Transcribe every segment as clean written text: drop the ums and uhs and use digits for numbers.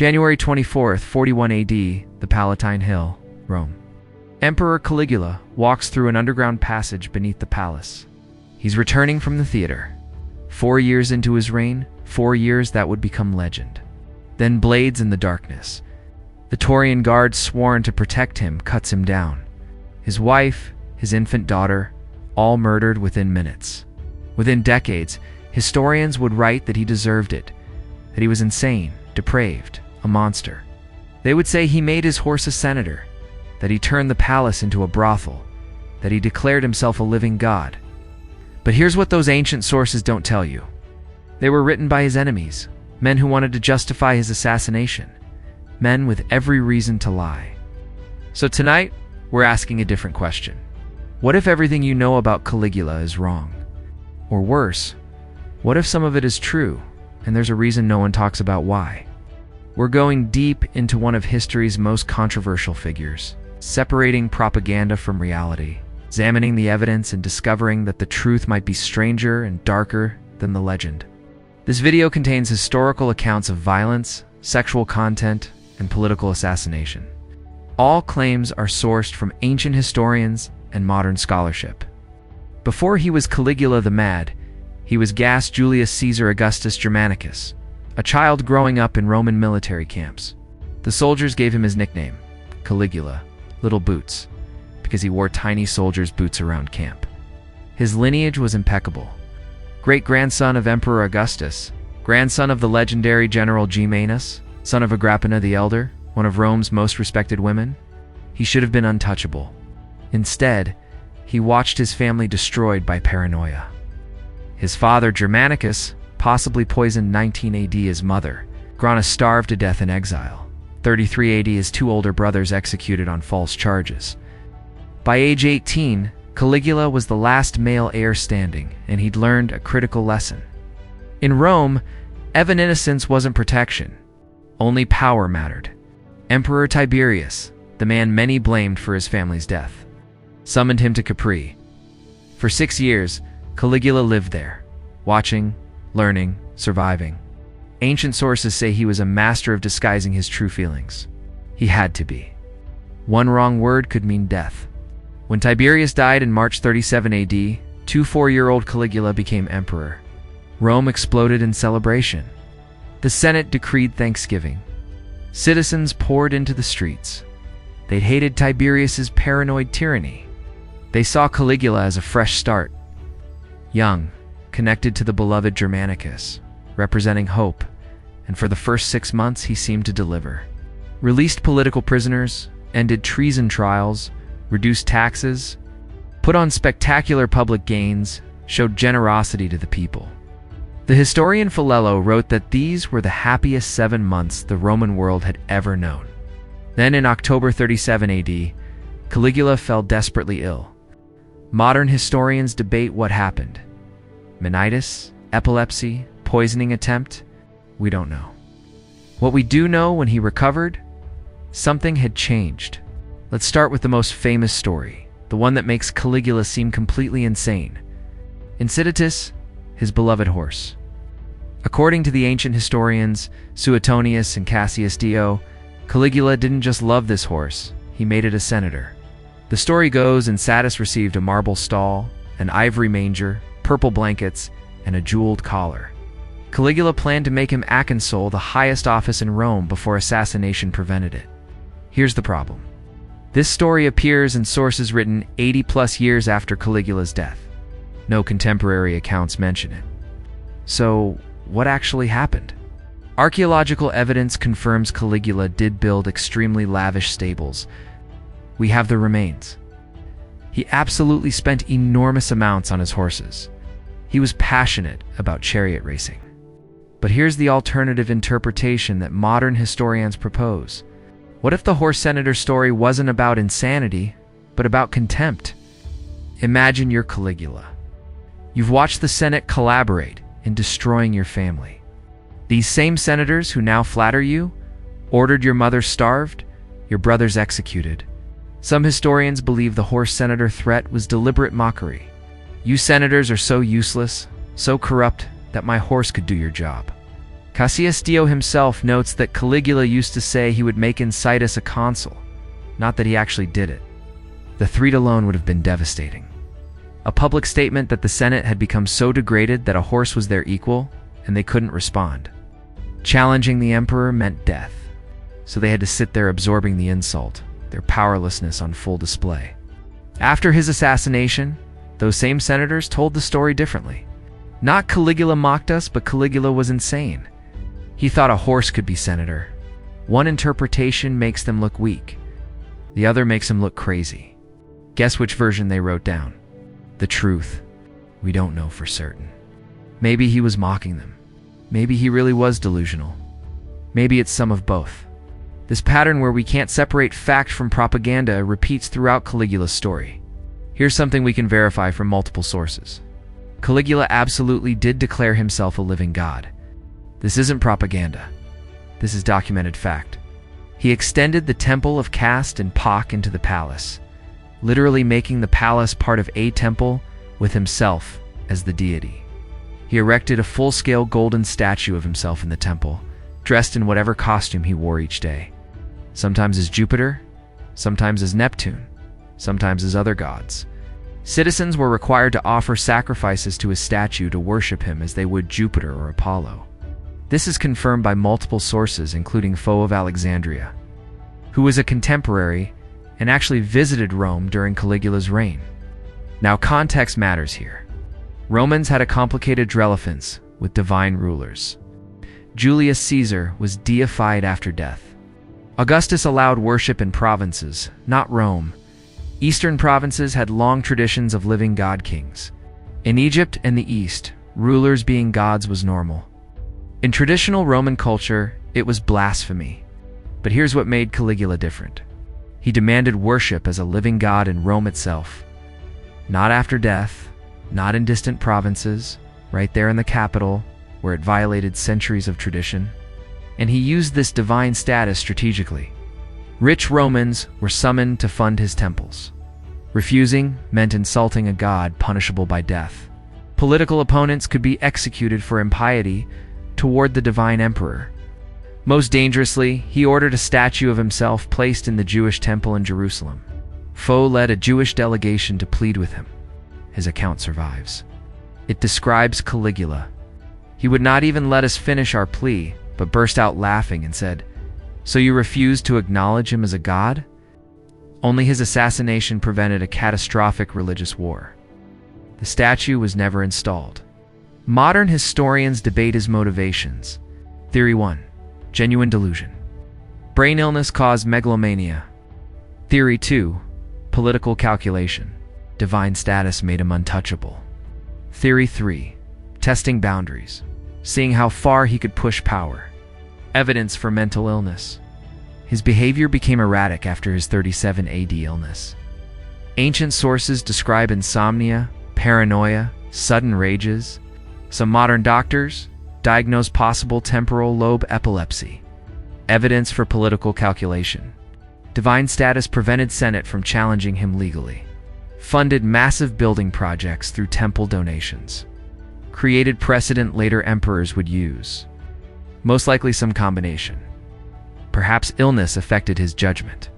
January 24th, 41 AD, the Palatine Hill, Rome. Emperor Caligula walks through an underground passage beneath the palace. He's returning from the theater. 4 years into his reign, 4 years that would become legend. Then blades in the darkness. The Taurian guard sworn to protect him cuts him down. His wife, his infant daughter, all murdered within minutes. Within decades, historians would write that he deserved it, that he was insane, depraved, a monster. They would say he made his horse a senator, that he turned the palace into a brothel, that he declared himself a living god. But here's what those ancient sources don't tell you. They were written by his enemies, men who wanted to justify his assassination, men with every reason to lie. So tonight, we're asking a different question. What if everything you know about Caligula is wrong? Or worse, what if some of it is true, and there's a reason no one talks about why? We're going deep into one of history's most controversial figures, separating propaganda from reality, examining the evidence and discovering that the truth might be stranger and darker than the legend. This video contains historical accounts of violence, sexual content, and political assassination. All claims are sourced from ancient historians and modern scholarship. Before he was Caligula the Mad, he was Gaius Julius Caesar Augustus Germanicus, a child growing up in Roman military camps. The soldiers gave him his nickname, Caligula, Little Boots, because he wore tiny soldiers' boots around camp. His lineage was impeccable. Great-grandson of Emperor Augustus, grandson of the legendary General Manus, son of Agrippina the Elder, one of Rome's most respected women. He should have been untouchable. Instead, he watched his family destroyed by paranoia. His father, Germanicus, possibly poisoned 19 AD his mother. Grana starved to death in exile. 33 AD his two older brothers executed on false charges. By age 18, Caligula was the last male heir standing, and he'd learned a critical lesson. In Rome, even innocence wasn't protection. Only power mattered. Emperor Tiberius, the man many blamed for his family's death, summoned him to Capri. For 6 years, Caligula lived there, watching, learning, surviving. Ancient sources say he was a master of disguising his true feelings. He had to be. One wrong word could mean death. When Tiberius died in March 37 AD, 4-year-old Caligula became emperor. Rome exploded in celebration. The Senate decreed Thanksgiving. Citizens poured into the streets. They hated Tiberius's paranoid tyranny. They saw Caligula as a fresh start. Young, connected to the beloved Germanicus, representing hope, and for the first 6 months he seemed to deliver. Released political prisoners, ended treason trials, reduced taxes, put on spectacular public gains, showed generosity to the people. The historian Philello wrote that these were the happiest 7 months the Roman world had ever known. Then in October 37 AD, Caligula fell desperately ill. Modern historians debate what happened. Meningitis, epilepsy, poisoning attempt? We don't know. What we do know when he recovered? Something had changed. Let's start with the most famous story, the one that makes Caligula seem completely insane. Incitatus, his beloved horse. According to the ancient historians Suetonius and Cassius Dio, Caligula didn't just love this horse, he made it a senator. The story goes Incitatus received a marble stall, an ivory manger, purple blankets, and a jeweled collar. Caligula planned to make him aconsul, the highest office in Rome, before assassination prevented it. Here's the problem. This story appears in sources written 80+ years after Caligula's death. No contemporary accounts mention it. So, what actually happened? Archaeological evidence confirms Caligula did build extremely lavish stables. We have the remains. He absolutely spent enormous amounts on his horses. He was passionate about chariot racing. But here's the alternative interpretation that modern historians propose. What if the horse senator story wasn't about insanity, but about contempt? Imagine you're Caligula. You've watched the Senate collaborate in destroying your family. These same senators who now flatter you ordered your mother starved, your brothers executed. Some historians believe the horse senator threat was deliberate mockery. You senators are so useless, so corrupt, that my horse could do your job. Cassius Dio himself notes that Caligula used to say he would make Incitus a consul, not that he actually did it. The threat alone would have been devastating. A public statement that the Senate had become so degraded that a horse was their equal, and they couldn't respond. Challenging the emperor meant death, so they had to sit there absorbing the insult, their powerlessness on full display. After his assassination, those same senators told the story differently. Not Caligula mocked us, but Caligula was insane. He thought a horse could be senator. One interpretation makes them look weak. The other makes him look crazy. Guess which version they wrote down? The truth. We don't know for certain. Maybe he was mocking them. Maybe he really was delusional. Maybe it's some of both. This pattern where we can't separate fact from propaganda repeats throughout Caligula's story. Here's something we can verify from multiple sources. Caligula absolutely did declare himself a living god. This isn't propaganda. This is documented fact. He extended the temple of caste and Pak into the palace, literally making the palace part of a temple with himself as the deity. He erected a full-scale golden statue of himself in the temple, dressed in whatever costume he wore each day. Sometimes as Jupiter, sometimes as Neptune, sometimes as other gods. Citizens were required to offer sacrifices to his statue to worship him as they would Jupiter or Apollo. This is confirmed by multiple sources, including Philo of Alexandria, who was a contemporary and actually visited Rome during Caligula's reign. Now, context matters here. Romans had a complicated relevance with divine rulers. Julius Caesar was deified after death. Augustus allowed worship in provinces, not Rome. Eastern provinces had long traditions of living god kings. In Egypt and the East, rulers being gods was normal. In traditional Roman culture, it was blasphemy. But here's what made Caligula different. He demanded worship as a living god in Rome itself. Not after death, not in distant provinces, right there in the capital, where it violated centuries of tradition. And he used this divine status strategically. Rich Romans were summoned to fund his temples. Refusing meant insulting a god punishable by death. Political opponents could be executed for impiety toward the divine emperor. Most dangerously, he ordered a statue of himself placed in the Jewish temple in Jerusalem. Philo led a Jewish delegation to plead with him. His account survives. It describes Caligula. He would not even let us finish our plea, but burst out laughing and said, "So you refuse to acknowledge him as a god?" Only his assassination prevented a catastrophic religious war. The statue was never installed. Modern historians debate his motivations. Theory 1. Genuine delusion. Brain illness caused megalomania. Theory 2. Political calculation. Divine status made him untouchable. Theory 3. Testing boundaries. Seeing how far he could push power. Evidence for mental illness. His behavior became erratic after his 37 AD illness. Ancient sources describe insomnia, paranoia, sudden rages. Some modern doctors diagnose possible temporal lobe epilepsy. Evidence for political calculation. Divine status prevented Senate from challenging him legally. Funded massive building projects through temple donations. Created precedent later emperors would use. Most likely some combination. Perhaps illness affected his judgment.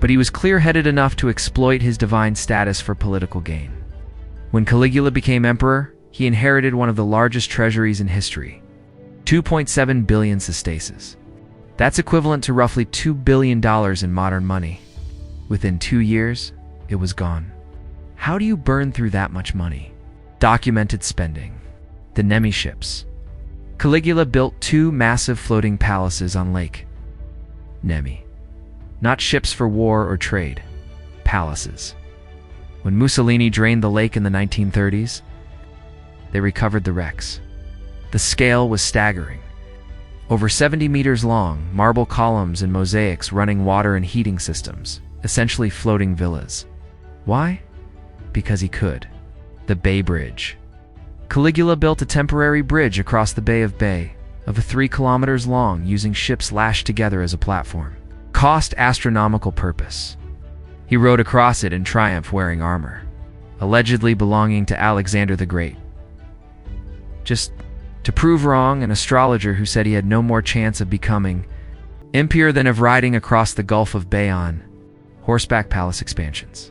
But he was clear-headed enough to exploit his divine status for political gain. When Caligula became emperor, he inherited one of the largest treasuries in history, 2.7 billion sesterces. That's equivalent to roughly $2 billion in modern money. Within 2 years, it was gone. How do you burn through that much money? Documented spending. The Nemi ships. Caligula built 2 massive floating palaces on Lake Nemi. Not ships for war or trade. Palaces. When Mussolini drained the lake in the 1930s, they recovered the wrecks. The scale was staggering. Over 70 meters long, marble columns and mosaics running water and heating systems, essentially floating villas. Why? Because he could. The Bay Bridge. Caligula built a temporary bridge across the Bay of 3 kilometers long using ships lashed together as a platform. Cost astronomical purpose. He rode across it in triumph wearing armor, allegedly belonging to Alexander the Great. Just To prove wrong, an astrologer who said he had no more chance of becoming emperor than of riding across the Gulf of Bayonne. Horseback palace expansions.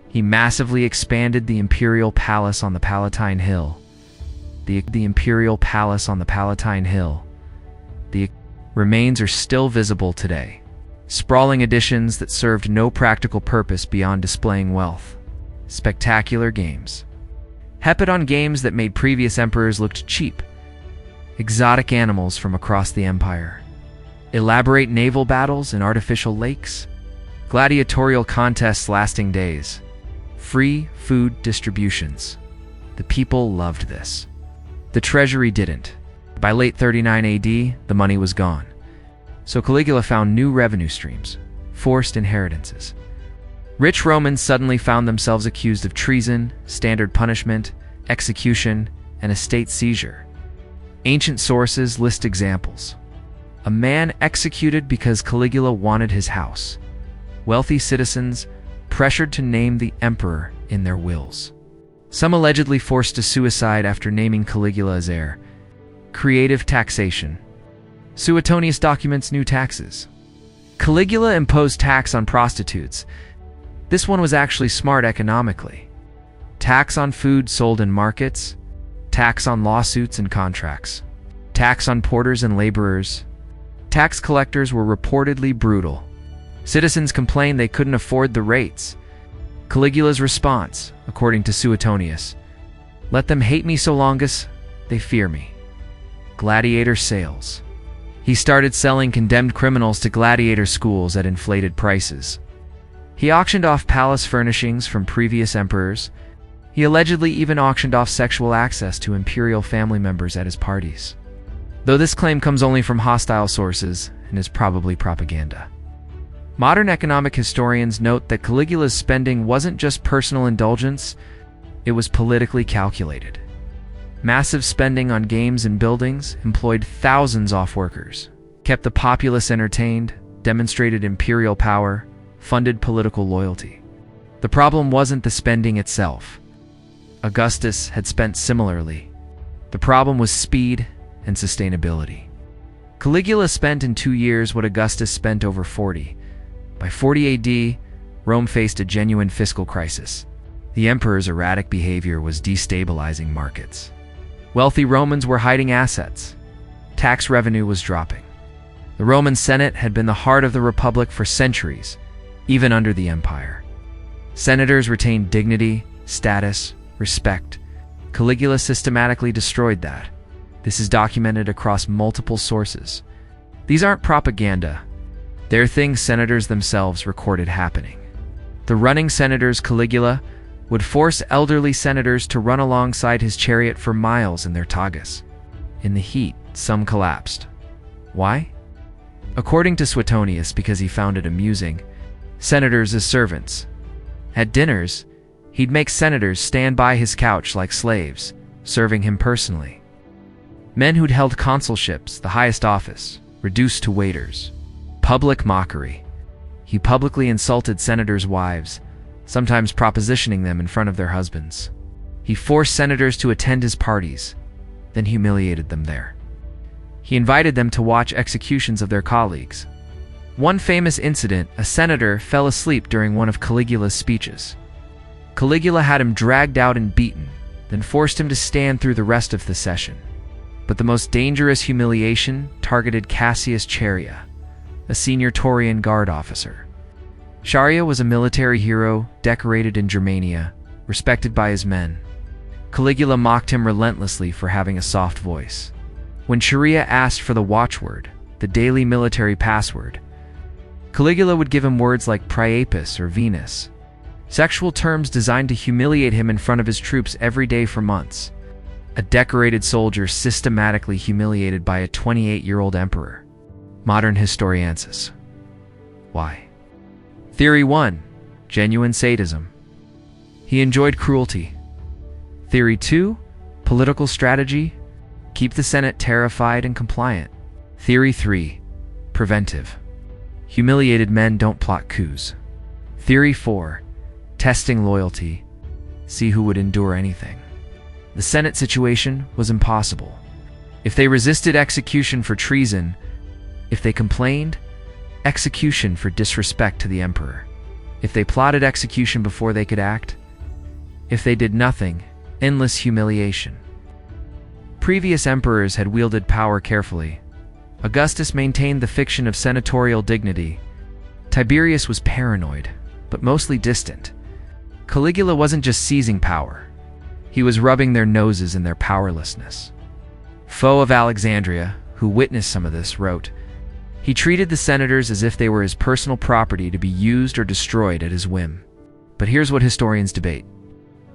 He massively expanded the imperial palace on the Palatine Hill. The imperial palace on the Palatine Hill. The remains are still visible today. Sprawling additions that served no practical purpose beyond displaying wealth. Spectacular games. Hepaton games that made previous emperors look cheap. Exotic animals from across the empire. Elaborate naval battles in artificial lakes. Gladiatorial contests lasting days. Free food distributions. The people loved this. The treasury didn't. By late 39 AD, the money was gone. So Caligula found new revenue streams, forced inheritances. Rich Romans suddenly found themselves accused of treason, standard punishment, execution, and estate seizure. Ancient sources list examples. A man executed because Caligula wanted his house. Wealthy citizens pressured to name the emperor in their wills. Some allegedly forced to suicide after naming Caligula as heir. Creative taxation. Suetonius documents new taxes. Caligula imposed tax on prostitutes. This one was actually smart economically. Tax on food sold in markets. Tax on lawsuits and contracts. Tax on porters and laborers. Tax collectors were reportedly brutal. Citizens complained they couldn't afford the rates. Caligula's response, according to Suetonius, "Let them hate me so long as they fear me." Gladiator sales. He started selling condemned criminals to gladiator schools at inflated prices. He auctioned off palace furnishings from previous emperors. He allegedly even auctioned off sexual access to imperial family members at his parties. Though this claim comes only from hostile sources and is probably propaganda. Modern economic historians note that Caligula's spending wasn't just personal indulgence, it was politically calculated. Massive spending on games and buildings employed thousands of workers, kept the populace entertained, demonstrated imperial power, funded political loyalty. The problem wasn't the spending itself. Augustus had spent similarly. The problem was speed and sustainability. Caligula spent in 2 years what Augustus spent over 40. By 40 AD, Rome faced a genuine fiscal crisis. The emperor's erratic behavior was destabilizing markets. Wealthy Romans were hiding assets. Tax revenue was dropping. The Roman Senate had been the heart of the Republic for centuries, even under the empire. Senators retained dignity, status, respect. Caligula systematically destroyed that. This is documented across multiple sources. These aren't propaganda. They're things senators themselves recorded happening. The running senators Caligula would force elderly senators to run alongside his chariot for miles in their togas. In the heat, some collapsed. Why? According to Suetonius, because he found it amusing. Senators as servants. At dinners, he'd make senators stand by his couch like slaves, serving him personally. Men who'd held consulships, the highest office, reduced to waiters. Public mockery. He publicly insulted senators' wives, sometimes propositioning them in front of their husbands. He forced senators to attend his parties, then humiliated them there. He invited them to watch executions of their colleagues. One famous incident, a senator fell asleep during one of Caligula's speeches. Caligula had him dragged out and beaten, then forced him to stand through the rest of the session. But the most dangerous humiliation targeted Cassius Chaerea, a senior Taurian guard officer. Chaerea was a military hero decorated in Germania, respected by his men. Caligula mocked him relentlessly for having a soft voice. When Chaerea asked for the watchword, the daily military password, Caligula would give him words like Priapus or Venus, sexual terms designed to humiliate him in front of his troops every day for months. A decorated soldier systematically humiliated by a 28-year-old emperor. Modern historiansis. Why? Theory 1. Genuine sadism. He enjoyed cruelty. Theory 2. Political strategy. Keep the Senate terrified and compliant. Theory 3. Preventive. Humiliated men don't plot coups. Theory 4. Testing loyalty. See who would endure anything. The Senate situation was impossible. If they resisted, execution for treason. If they complained, execution for disrespect to the emperor. If they plotted, execution before they could act. If they did nothing, endless humiliation. Previous emperors had wielded power carefully. Augustus maintained the fiction of senatorial dignity. Tiberius was paranoid, but mostly distant. Caligula wasn't just seizing power. He was rubbing their noses in their powerlessness. Foe of Alexandria, who witnessed some of this, wrote, "He treated the senators as if they were his personal property to be used or destroyed at his whim." But here's what historians debate.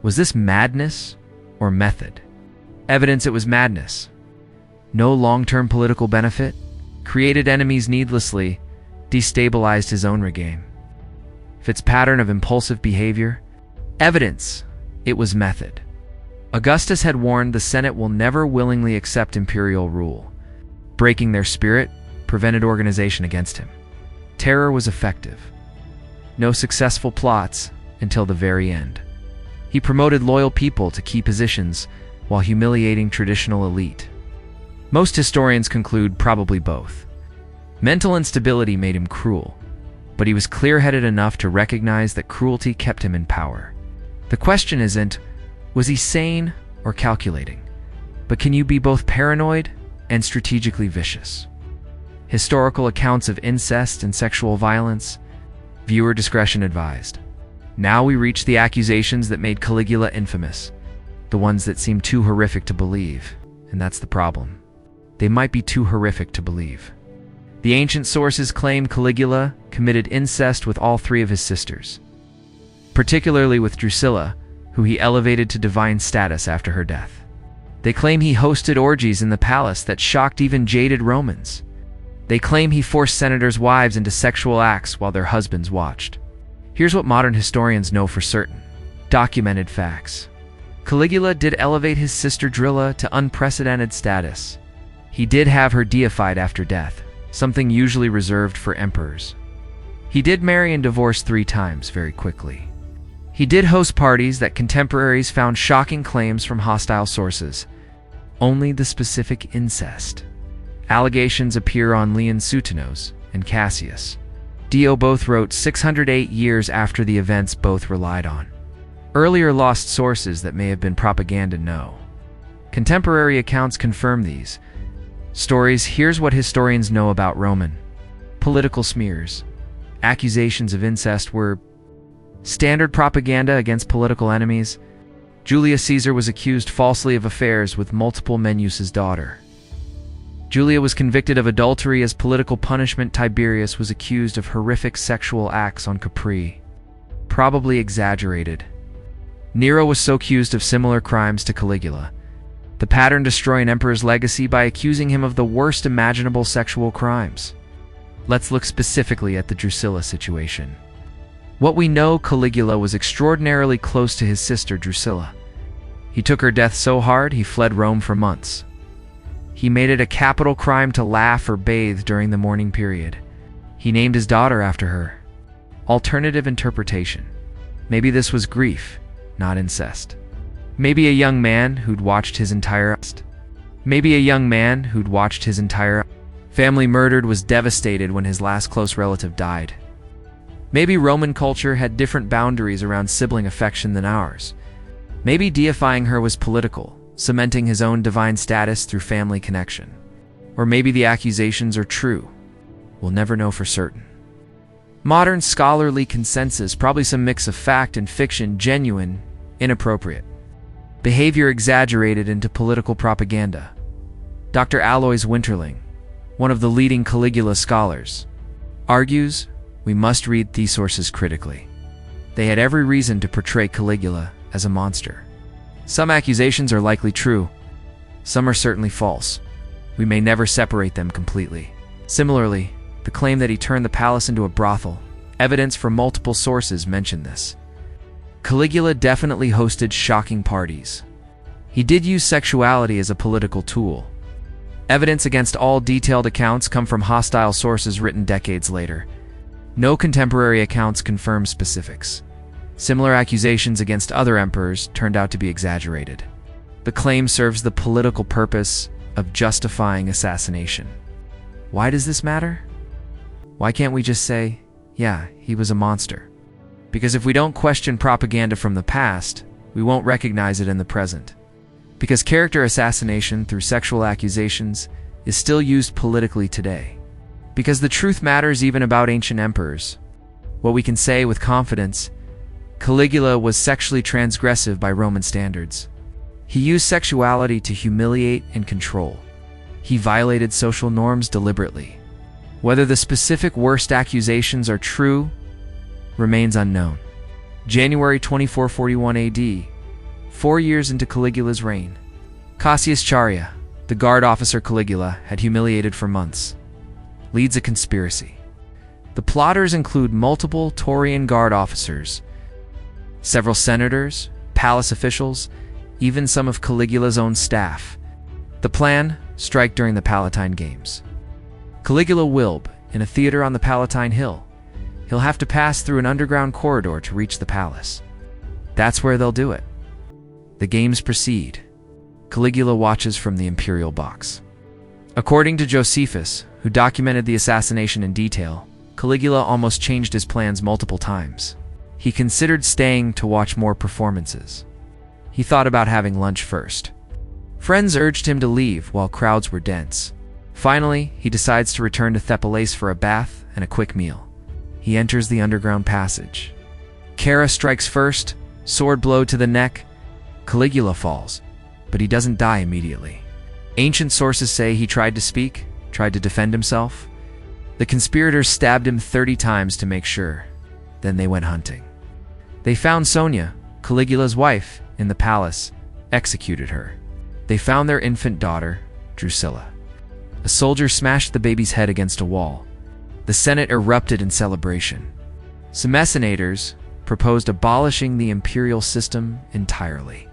Was this madness or method? Evidence it was madness. No long-term political benefit, created enemies needlessly, destabilized his own regime. Fits pattern of impulsive behavior. Evidence it was method. Augustus had warned the Senate will never willingly accept imperial rule. Breaking their spirit prevented organization against him. Terror was effective. No successful plots until the very end. He promoted loyal people to key positions while humiliating traditional elite. Most historians conclude probably both. Mental instability made him cruel, but he was clear-headed enough to recognize that cruelty kept him in power. The question isn't, was he sane or calculating? But can you be both paranoid and strategically vicious? Historical accounts of incest and sexual violence, viewer discretion advised. Now we reach the accusations that made Caligula infamous, the ones that seem too horrific to believe, and that's the problem. They might be too horrific to believe. The ancient sources claim Caligula committed incest with all three of his sisters, particularly with Drusilla, who he elevated to divine status after her death. They claim he hosted orgies in the palace that shocked even jaded Romans. They claim he forced senators' wives into sexual acts while their husbands watched. Here's what modern historians know for certain. Documented facts. Caligula did elevate his sister Drilla to unprecedented status. He did have her deified after death, something usually reserved for emperors. He did marry and divorce 3 times very quickly. He did host parties that contemporaries found shocking claims from hostile sources. Only the specific incest. Allegations appear on Leon Suetonus and Cassius. Dio both wrote 608 years after the events both relied on. Earlier lost sources that may have been propaganda know. Contemporary accounts confirm these stories. Here's what historians know about Roman political smears. Accusations of incest were standard propaganda against political enemies. Julius Caesar was accused falsely of affairs with multiple Menus's daughter. Julia was convicted of adultery as political punishment. Tiberius was accused of horrific sexual acts on Capri, probably exaggerated. Nero was so accused of similar crimes to Caligula. The pattern destroyed an emperor's legacy by accusing him of the worst imaginable sexual crimes. Let's look specifically at the Drusilla situation. What we know, Caligula was extraordinarily close to his sister Drusilla. He took her death so hard he fled Rome for months. He made it a capital crime to laugh or bathe during the mourning period. He named his daughter after her. Alternative interpretation. Maybe this was grief, not incest. Maybe a young man who'd watched his entire family murdered was devastated when his last close relative died. Maybe Roman culture had different boundaries around sibling affection than ours. Maybe deifying her was political, cementing his own divine status through family connection. Or maybe the accusations are true. We'll never know for certain. Modern scholarly consensus, probably some mix of fact and fiction, genuine, inappropriate. Behavior exaggerated into political propaganda. Dr. Alois Winterling, one of the leading Caligula scholars, argues we must read these sources critically. They had every reason to portray Caligula as a monster. Some accusations are likely true. Some are certainly false. We may never separate them completely. Similarly, the claim that he turned the palace into a brothel, evidence from multiple sources mention this. Caligula definitely hosted shocking parties. He did use sexuality as a political tool. Evidence against all detailed accounts come from hostile sources written decades later. No contemporary accounts confirm specifics. Similar accusations against other emperors turned out to be exaggerated. The claim serves the political purpose of justifying assassination. Why does this matter? Why can't we just say, yeah, he was a monster? Because if we don't question propaganda from the past, we won't recognize it in the present. Because character assassination through sexual accusations is still used politically today. Because the truth matters even about ancient emperors. What we can say with confidence, Caligula was sexually transgressive by Roman standards. He used sexuality to humiliate and control. He violated social norms deliberately. Whether the specific worst accusations are true remains unknown. January 2441 AD, 4 years into Caligula's reign. Cassius Charia, the guard officer Caligula had humiliated for months, leads a conspiracy. The plotters include multiple Taurian guard officers, several senators, palace officials, even some of Caligula's own staff. The plan: strike during the Palatine Games. Caligula will, in a theater on the Palatine Hill. He'll have to pass through an underground corridor to reach the palace. That's where they'll do it. The games proceed. Caligula watches from the imperial box. According to Josephus, who documented the assassination in detail, Caligula almost changed his plans multiple times. He considered staying to watch more performances. He thought about having lunch first. Friends urged him to leave while crowds were dense. Finally, he decides to return to Thepales for a bath and a quick meal. He enters the underground passage. Chara strikes first, sword blow to the neck. Caligula falls, but he doesn't die immediately. Ancient sources say he tried to speak, tried to defend himself. The conspirators stabbed him 30 times to make sure. Then they went hunting. They found Sonia, Caligula's wife, in the palace, executed her. They found their infant daughter, Drusilla. A soldier smashed the baby's head against a wall. The Senate erupted in celebration. Some Messinators proposed abolishing the imperial system entirely.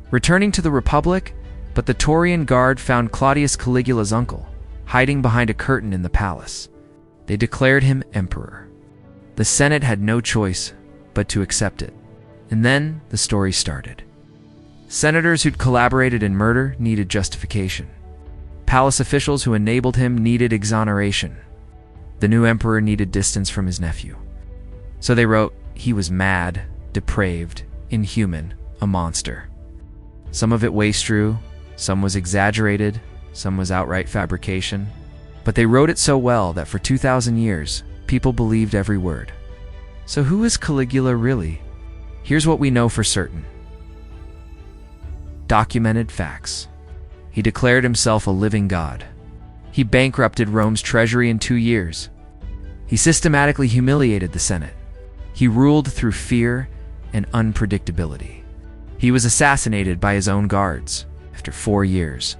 Returning to the Republic, but the Taurian guard found Claudius Caligula's uncle, hiding behind a curtain in the palace. They declared him emperor. The Senate had no choice but to accept it. And then the story started. Senators who'd collaborated in murder needed justification. Palace officials who enabled him needed exoneration. The new emperor needed distance from his nephew. So they wrote, he was mad, depraved, inhuman, a monster. Some of it wastrue, some was exaggerated, some was outright fabrication. But they wrote it so well that for 2,000 years, people believed every word. So who is Caligula really? Here's what we know for certain. Documented facts. He declared himself a living god. He bankrupted Rome's treasury in 2 years. He systematically humiliated the Senate. He ruled through fear and unpredictability. He was assassinated by his own guards after 4 years.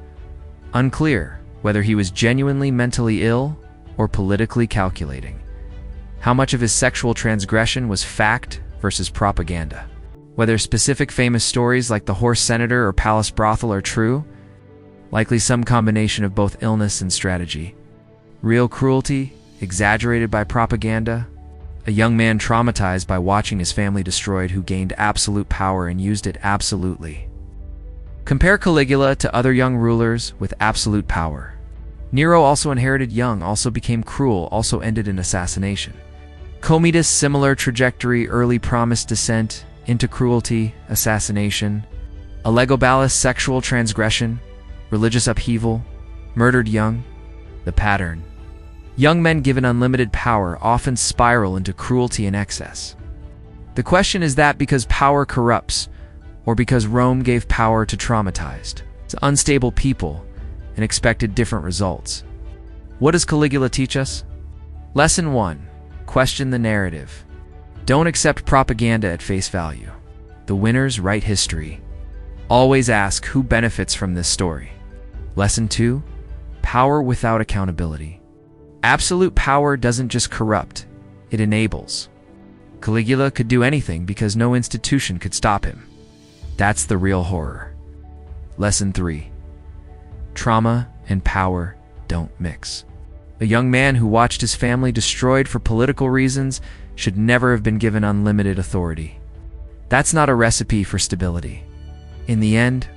Unclear whether he was genuinely mentally ill or politically calculating. How much of his sexual transgression was fact versus propaganda? Whether specific famous stories like the horse senator or palace brothel are true? Likely some combination of both illness and strategy. Real cruelty, exaggerated by propaganda. A young man traumatized by watching his family destroyed who gained absolute power and used it absolutely. Compare Caligula to other young rulers with absolute power. Nero also inherited young, also became cruel, also ended in assassination. Commodus, similar trajectory, early promised descent into cruelty, assassination. Elagabalus, sexual transgression, religious upheaval, murdered young. The pattern. Young men given unlimited power often spiral into cruelty and excess. The question is that because power corrupts, or because Rome gave power to traumatized, unstable people and expected different results. What does Caligula teach us? Lesson 1. Question the narrative. Don't accept propaganda at face value. The winners write history. Always ask who benefits from this story. Lesson 2. Power without accountability. Absolute power doesn't just corrupt, it enables. Caligula could do anything because no institution could stop him. That's the real horror. Lesson 3. Trauma and power don't mix. A young man who watched his family destroyed for political reasons should never have been given unlimited authority. That's not a recipe for stability. In the end,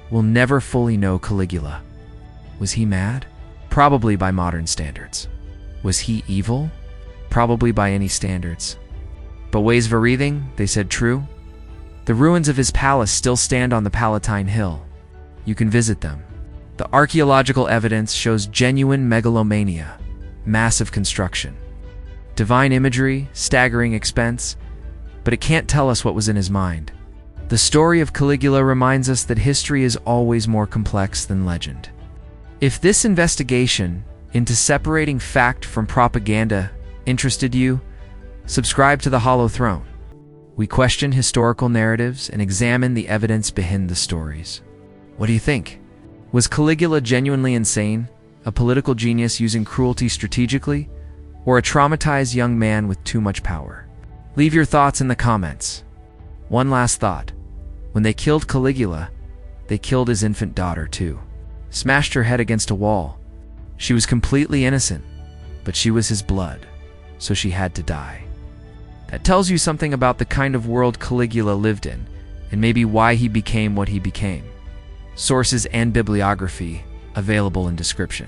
we'll never fully know Caligula. Was he mad? Probably by modern standards. Was he evil? Probably by any standards. But ways varithing, they said true. The ruins of his palace still stand on the Palatine Hill. You can visit them. The archaeological evidence shows genuine megalomania, massive construction, divine imagery, staggering expense, but it can't tell us what was in his mind. The story of Caligula reminds us that history is always more complex than legend. If this investigation into separating fact from propaganda interested you, subscribe to The Hollow Throne. We question historical narratives and examine the evidence behind the stories. What do you think? Was Caligula genuinely insane, a political genius using cruelty strategically, or a traumatized young man with too much power? Leave your thoughts in the comments. One last thought. When they killed Caligula, they killed his infant daughter too. Smashed her head against a wall. She was completely innocent, but she was his blood, so she had to die. That tells you something about the kind of world Caligula lived in, and maybe why he became what he became. Sources and bibliography available in description.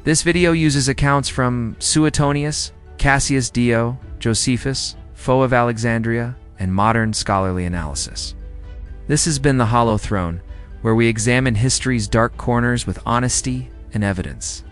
This video uses accounts from Suetonius, Cassius Dio, Josephus, Foe of Alexandria, and modern scholarly analysis. This has been The Hollow Throne, where we examine history's dark corners with honesty and evidence.